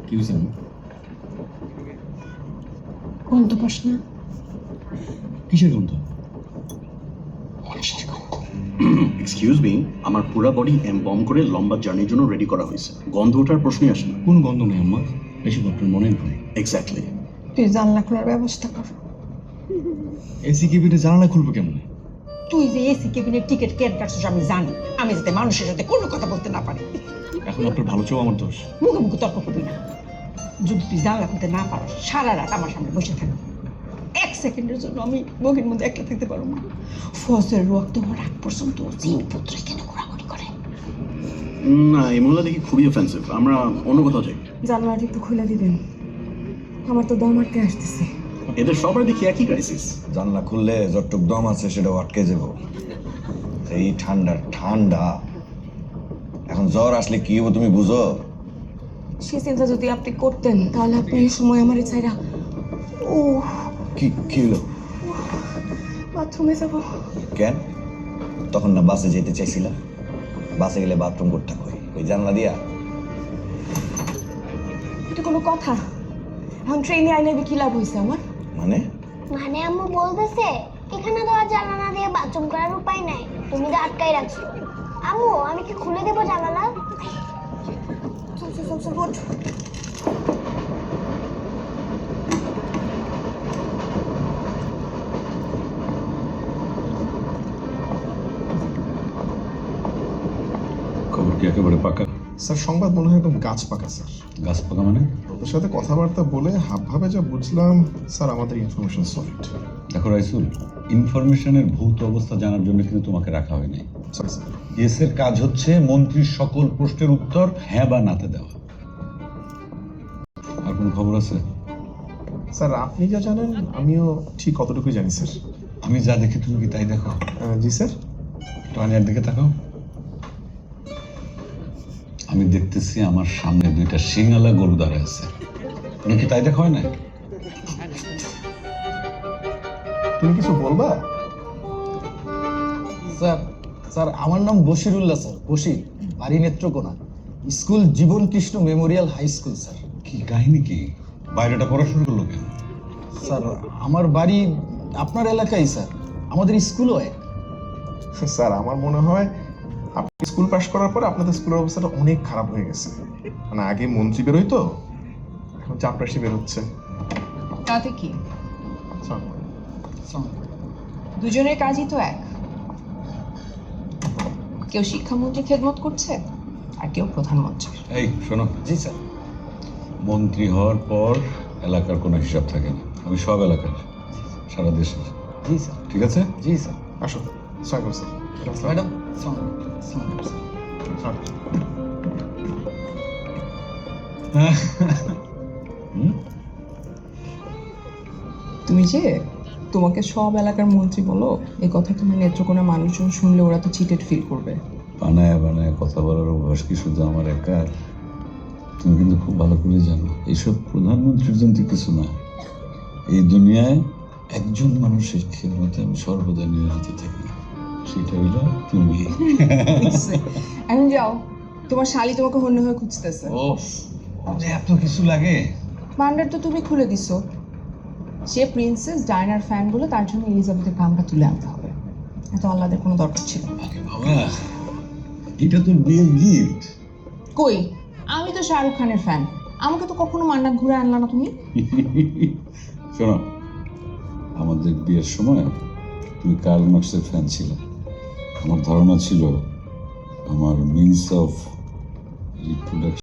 কি হয়েছে? গন্ধ পাস না? কিসের গন্ধ? এক্সকিউজ মি, আমার পুরো বডি এমবম করে লম্বা জার্নির জন্য রেডি করা হয়েছে। গন্ধ ওঠার প্রশ্নই আসে না। কোন গন্ধ নেই আম্মা, এসব আপনার মনে ভুল। এক্স্যাক্টলি। তুই জানলা খোলার ব্যবস্থা কর। এসি কেবিনে জানালা খুলবো কেমন? তুই যে এসি কেবিনের টিকিট কেন কাটছিস আমি জানি। আমি যাতে মানুষের সাথে কোনো কথা বলতে না পারি। এখন আপনার ভালো চাও আমার দোষ? মুখে মুখে তর্ক করবি না। যদি তুই জানলা খুলতে না পারো সারা রাত আমার সামনে বসে থাকবি। এক সেকেন্ডের জন্য আমি বগির মধ্যে একলা থাকতে পারবো না। ফসের রক্ত হওয়ার আগ পর্যন্ত জিন পুত্রে কেন ঘোরাঘুরি করে? না, এই মহিলা দেখি খুবই অফেন্সিভ। আমরা অন্য কোথাও যাই। জানলাটা একটু খুলে দিবেন, আমার তো দম আটকে আসতেছে। এদের সবার দেখি একই ক্রাইসিস। জানলা খুললে যতটুক দম আছে সেটা আটকে যাব। এই ঠান্ডা ঠান্ডা, এখন জ্বর আসলে কি হবো তুমি বুঝো? সে চিন্তা যদি আপনি করতেন তাহলে আপনি এই সময় আমার ছাইরা ও কি হলো? বাথরুমে যাব। কেন? তখন না বাসে যেতে চাইছিলাম? বাসে গেলে বাথরুম করতে কই? ওই জানলা দিয়া? এটা কোনো কথা? এখন ট্রেনে আইনে কি লাভ হয়েছে আমার? মানে মানে আম্মু বলতেছে এখানে তো আর জানলা না দিয়ে বাথরুম করার উপায় নাই, তুমি তো আটকাই রাখছো। আম্মু আমি কি খুলে দেবো জানালা? চল চল চল চল ওঠ। খবর কি একেবারে পাকা? স্যার সংবাদ মনে হয় একদম গাছ পাকা স্যার। গাছ পাকা মানে? ওদের সাথে কথাবার্তা বলে হাবভাবে যা বুঝলাম স্যার আমাদের ইনফরমেশন সলিড। দেখো রাইসুল, ইনফরমেশনের ভৌত অবস্থা জানার জন্য কিন্তু তোমাকে রাখা হয়নি। Sorry sir. এর কাজ হচ্ছে মন্ত্রীর সকল প্রশ্নের উত্তর হ্যাঁ বা নাতে দেওয়া। আর কোনো খবর আছে? স্যার আপনি যা জানেন আমিও ঠিক কতটুকুই জানি স্যার। আমি যা দেখি তুমি কি তাই দেখো? জি স্যার। টয়নার দিকে তাকাও। আমি দেখতেছি আমার সামনে দুইটা সিংহালা গরু দাঁড়ায় আছে। তুমি কি তাই দেখো? হয় না? তুমি কিছু বলবা? স্যার স্যার আমার নাম বশিরুল্লাহ স্যার, বশির, বাড়ি Netrokona, school Jiban Krishna memorial high school sir. কি কাহিনী কি? বাইরেটা পড়াশোনা করলো কেন? স্যার আমার বাড়ি আপনার এলাকায় স্যার, আমাদের স্কুলও এক। স্যার আমার মনে হয় আপনি স্কুল পাশ করার পরে আপনাদের স্কুলের অবস্থাটা অনেক খারাপ হয়ে গেছে। মানে আগে মন্ত্রী বেরোয় তো, এখন চাপরাশি বেরোচ্ছে। তাতে কি, স্যার, দুজনের কাজই তো এক। কেউ শিক্ষামন্ত্রী খেদমত করছে আর কেউ প্রধানমন্ত্রী। এই শোনো, জি স্যার। মন্ত্রী হওয়ার পর এলাকার কোনো হিসাব থাকে না। আমি সব এলাকার, সারা দেশের। জি স্যার। ঠিক আছে? জি স্যার। আসো স্বাগত স্যার। Madam sir. তুমি যে তোমাকে সব এলাকার মন্ত্রী বলো, এই কথা তুমি নেত্রকোনা মানুষজন শুনলে ওরা তো চিটেড ফিল করবে। বানায় বানায় কথা বলার অভ্যাস কি শুধু আমার একার? তুমি কিন্তু খুব ভালো করে জানো এইসব প্রধানমন্ত্রীর জন্য কিছু না। এই দুনিয়ায় একজন মানুষের খেদমতে আমি সর্বদা নিয়োজিত থাকি, সেটা হইল তুমি। এখন যাও, তোমার শালি তোমাকে হন্য হয়ে খুঁজতেছে। ও এত কিছু লাগে? মান্ডার তো তুমি খুলে দিছো। সে প্রিন্সেস ডায়নার ফ্যান বলে তার জন্য এলিজাবেথের কামটা তুলে আনতে হবে। এত আল্লাদের কোনো দরকার ছিল না। বাবা, এটা তো বিয়ের গিফট। কই, আমি তো শাহরুখ খানের ফ্যান, আমাকে তো কখনো মান্ডার ঘুরে আনলা না তুমি। শোনো, আমাদের বিয়ের সময় তুমি কার্ল মার্কসের ফ্যান ছিলে। আমার ধারণা ছিল আমার মিনস অফ রিপ্রোডাকশন